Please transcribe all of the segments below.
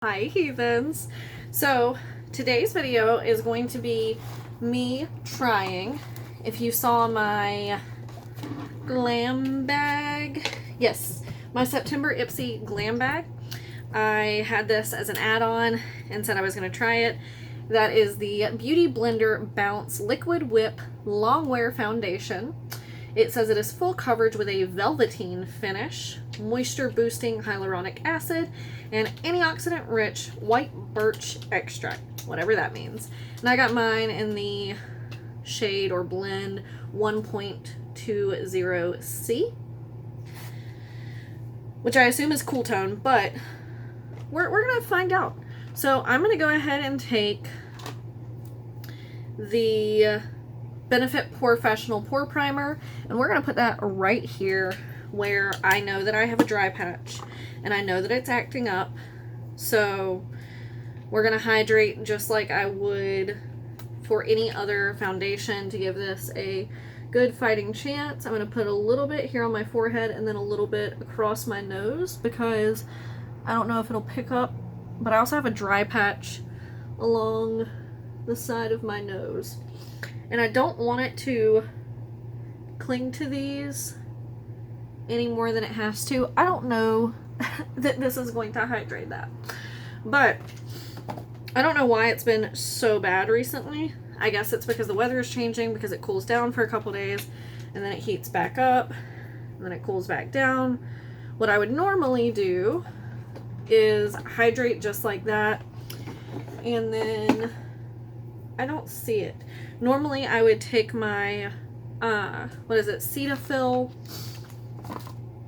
Hi heathens! So today's video is going to be me trying, if you saw my glam bag, yes, my September Ipsy glam bag, I had this as an add-on and said I was going to try it. That is the Beauty Blender Bounce Liquid Whip Long Wear Foundation. It says it is full coverage with a velveteen finish, moisture boosting hyaluronic acid, and antioxidant rich white birch extract, whatever that means. And I got mine in the shade or blend 1.20C, which I assume is cool tone, but we're gonna find out. So I'm gonna go ahead and take the Benefit Professional Pore Primer, and we're going to put that right here where I know that I have a dry patch and I know that it's acting up. So we're going to hydrate just like I would for any other foundation to give this a good fighting chance. I'm going to put a little bit here on my forehead and then a little bit across my nose because I don't know if it'll pick up, but I also have a dry patch along the side of my nose. And I don't want it to cling to these any more than it has to. I don't know that this is going to hydrate that. But I don't know why it's been so bad recently. I guess it's because the weather is changing, because it cools down for a couple days and then it heats back up and then it cools back down. What I would normally do is hydrate just like that, and then I don't see it. Normally I would take my, what is it, Cetaphil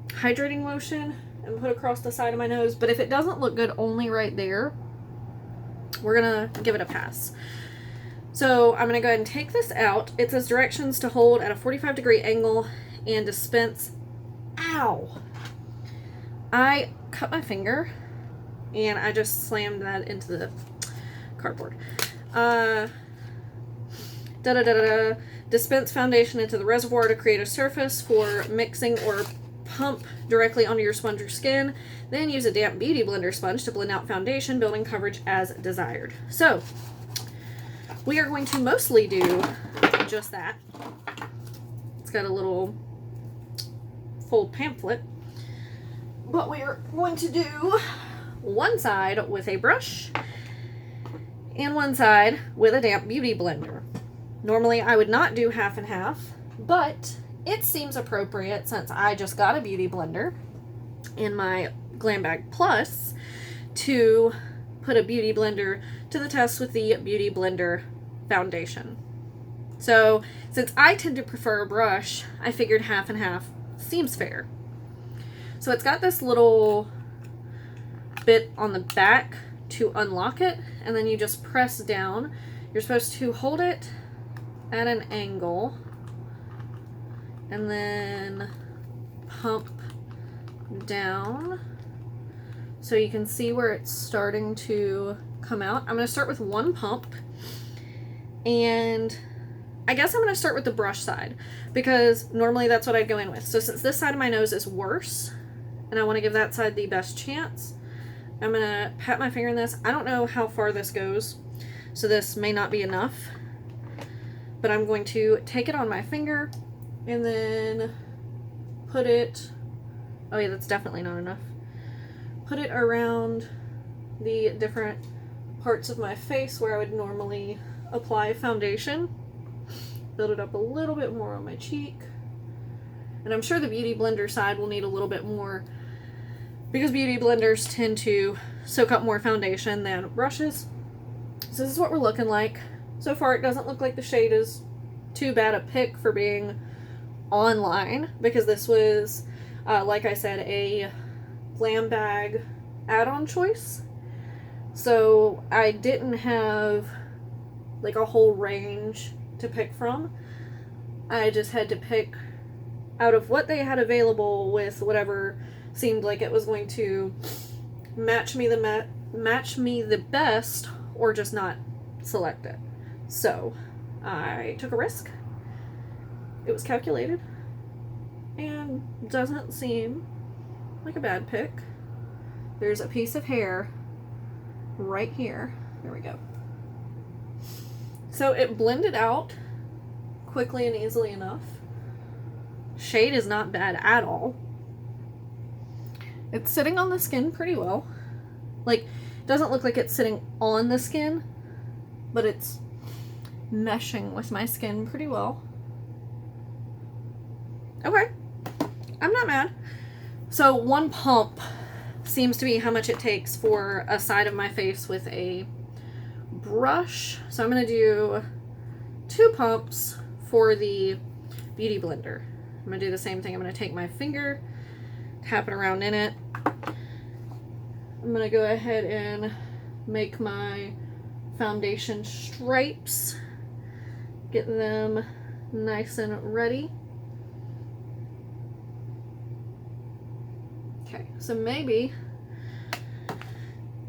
hydrating lotion and put across the side of my nose, but if it doesn't look good only right there, we're gonna give it a pass. So I'm gonna go ahead and take this out. It says directions to hold at a 45-degree angle and dispense. Ow! I cut my finger and I just slammed that into the cardboard. Dispense foundation into the reservoir to create a surface for mixing or pump directly onto your sponge or skin. Then use a damp beauty blender sponge to blend out foundation, building coverage as desired. So we are going to mostly do just that. It's got a little fold pamphlet, but we are going to do one side with a brush and one side with a damp beauty blender. Normally I would not do half and half, but it seems appropriate since I just got a beauty blender in my Glam Bag Plus to put a beauty blender to the test with the Beauty Blender foundation. So since I tend to prefer a brush, I figured half and half seems fair. So it's got this little bit on the back to unlock it, and then you just press down. You're supposed to hold it at an angle and then pump down so you can see where it's starting to come out. I'm going to start with one pump, and I guess I'm going to start with the brush side because normally that's what I'd go in with. So since this side of my nose is worse and I want to give that side the best chance, I'm going to pat my finger in this. I don't know how far this goes, so this may not be enough, but I'm going to take it on my finger and then put it, oh yeah, that's definitely not enough. Put it around the different parts of my face where I would normally apply foundation. Build it up a little bit more on my cheek. And I'm sure the Beauty Blender side will need a little bit more because beauty blenders tend to soak up more foundation than brushes. So this is what we're looking like. So far it doesn't look like the shade is too bad a pick for being online because this was, like I said, a Glam Bag add-on choice. So I didn't have like a whole range to pick from. I just had to pick out of what they had available with whatever seemed like it was going to match me the best, or just not select it. So I took a risk. It was calculated and doesn't seem like a bad pick. There's a piece of hair right here. There we go. So it blended out quickly and easily enough. Shade is not bad at all. It's sitting on the skin pretty well. Like, it doesn't look like it's sitting on the skin, but it's meshing with my skin pretty well. Okay, I'm not mad. So 1 pump seems to be how much it takes for a side of my face with a brush. So I'm going to do 2 pumps for the Beauty Blender. I'm going to do the same thing. I'm going to take my finger, tap it around in it. I'm going to go ahead and make my foundation stripes. Get them nice and ready. Okay, so maybe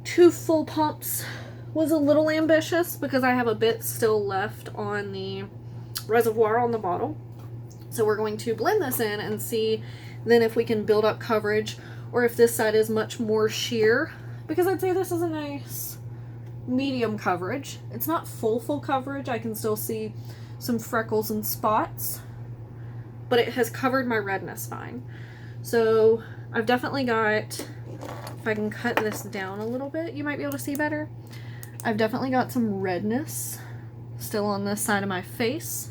2 full pumps was a little ambitious because I have a bit still left on the reservoir on the bottle. So we're going to blend this in and see then if we can build up coverage or if this side is much more sheer, because I'd say this is a nice medium coverage. It's not full coverage. I can still see some freckles and spots, but it has covered my redness fine. So I've definitely got, if I can cut this down a little bit, you might be able to see better. I've definitely got some redness still on this side of my face.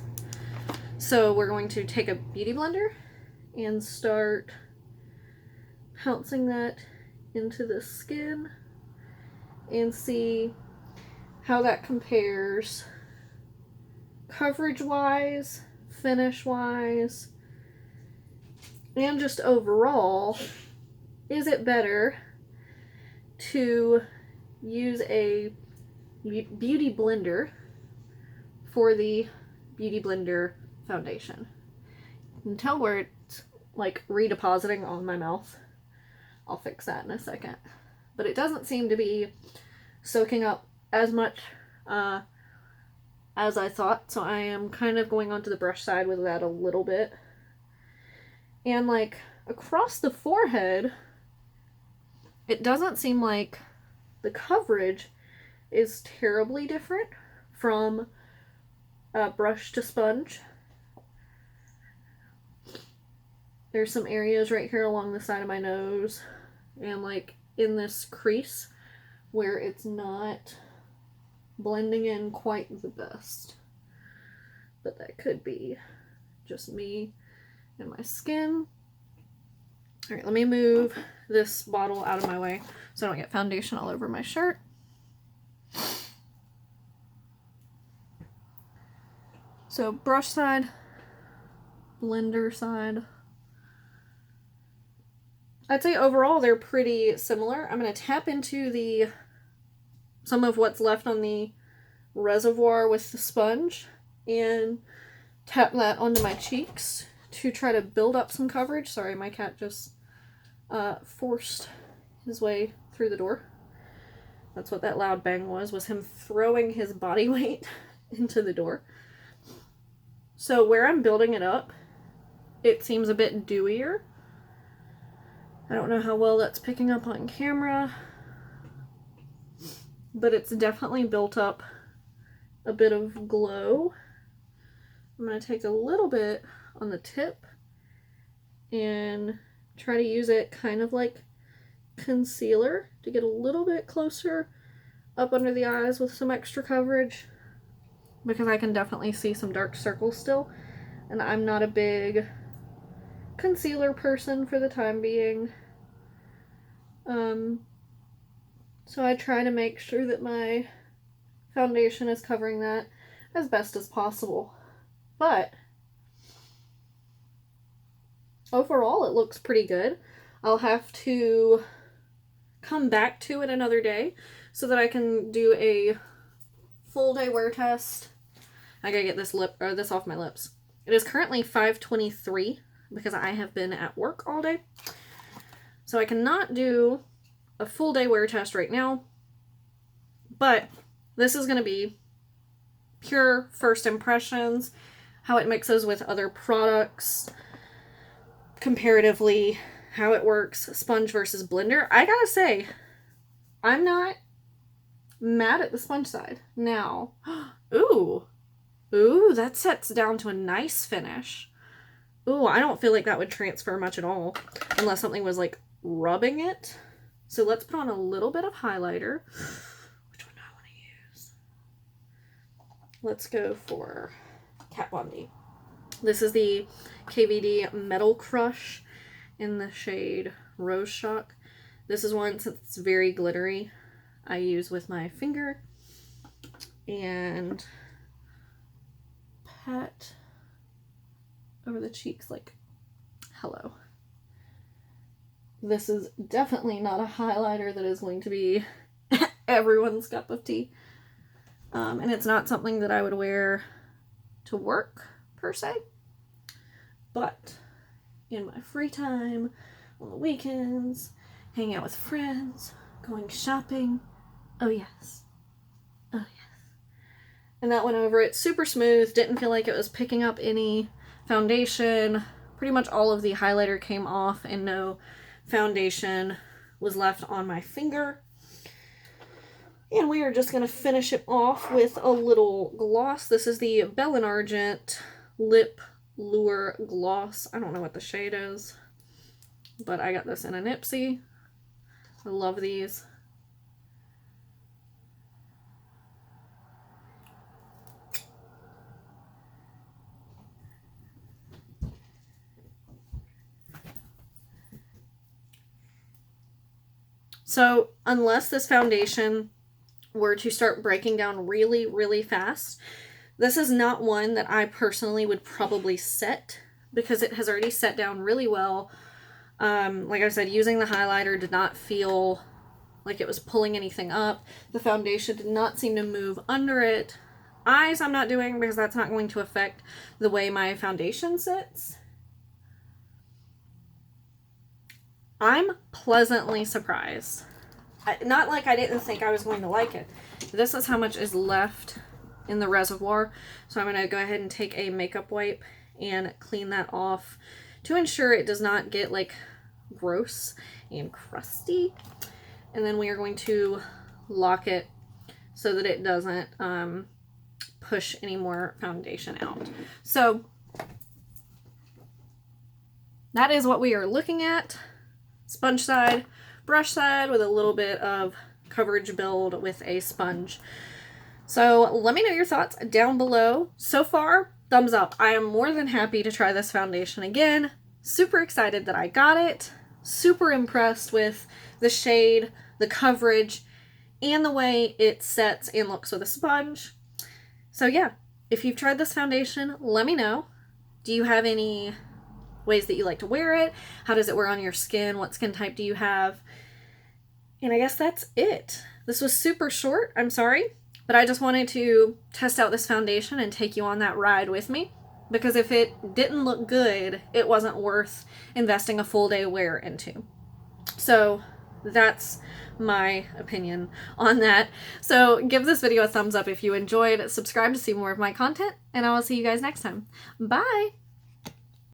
So we're going to take a Beauty Blender and start pouncing that into the skin and see how that compares coverage-wise, finish-wise, and just overall. Is it better to use a Beauty Blender for the Beauty Blender foundation? You can tell where it's like redepositing on my mouth. I'll fix that in a second. But it doesn't seem to be soaking up as much as I thought, so I am kind of going onto the brush side with that a little bit. And like across the forehead, it doesn't seem like the coverage is terribly different from brush to sponge. There's some areas right here along the side of my nose and like in this crease where it's not blending in quite the best. But that could be just me and my skin. Alright, let me move this bottle out of my way so I don't get foundation all over my shirt. So brush side, blender side. I'd say overall they're pretty similar. I'm going to tap into some of what's left on the reservoir with the sponge and tap that onto my cheeks to try to build up some coverage. Sorry, my cat just forced his way through the door. That's what that loud bang was him throwing his body weight into the door. So where I'm building it up, it seems a bit dewier. I don't know how well that's picking up on camera, but it's definitely built up a bit of glow. I'm going to take a little bit on the tip and try to use it kind of like concealer to get a little bit closer up under the eyes with some extra coverage, because I can definitely see some dark circles still, and I'm not a big concealer person for the time being. So I try to make sure that my foundation is covering that as best as possible. But overall, it looks pretty good. I'll have to come back to it another day so that I can do a full day wear test. I gotta get this off my lips. It is currently 5:23 because I have been at work all day. So I cannot do a full day wear test right now, but this is going to be pure first impressions, how it mixes with other products, comparatively, how it works, sponge versus blender. I gotta say, I'm not matte at the sponge side. Now, ooh, that sets down to a nice finish. Ooh, I don't feel like that would transfer much at all unless something was like rubbing it. So let's put on a little bit of highlighter. Which one do I want to use? Let's go for Kat Von D. This is the KVD Metal Crush in the shade Rose Shock. This is one, since it's very glittery, I use with my finger and pat over the cheeks like hello. This is definitely not a highlighter that is going to be everyone's cup of tea. And it's not something that I would wear to work per se. But in my free time, on the weekends, hanging out with friends, going shopping, oh yes. Oh yes. And that went over it super smooth, didn't feel like it was picking up any foundation. Pretty much all of the highlighter came off and no foundation was left on my finger. And we are just going to finish it off with a little gloss. This is the Bell & Argent Lip Lure Gloss. I don't know what the shade is, but I got this in a Nipsey. I love these. So unless this foundation were to start breaking down really, really fast, this is not one that I personally would probably set because it has already set down really well. Like I said, using the highlighter did not feel like it was pulling anything up. The foundation did not seem to move under it. Eyes I'm not doing because that's not going to affect the way my foundation sits. I'm pleasantly surprised. Not like I didn't think I was going to like it. This is how much is left in the reservoir. So I'm going to go ahead and take a makeup wipe and clean that off to ensure it does not get like gross and crusty. And then we are going to lock it so that it doesn't push any more foundation out. So that is what we are looking at. Sponge side, brush side with a little bit of coverage build with a sponge. So let me know your thoughts down below. So far, thumbs up. I am more than happy to try this foundation again. Super excited that I got it. Super impressed with the shade, the coverage, and the way it sets and looks with a sponge. So yeah, if you've tried this foundation, let me know. Do you have any ways that you like to wear it? How does it wear on your skin? What skin type do you have? And I guess that's it. This was super short, I'm sorry, but I just wanted to test out this foundation and take you on that ride with me, because if it didn't look good, it wasn't worth investing a full day wear into. So that's my opinion on that. So give this video a thumbs up if you enjoyed, subscribe to see more of my content, and I will see you guys next time. Bye!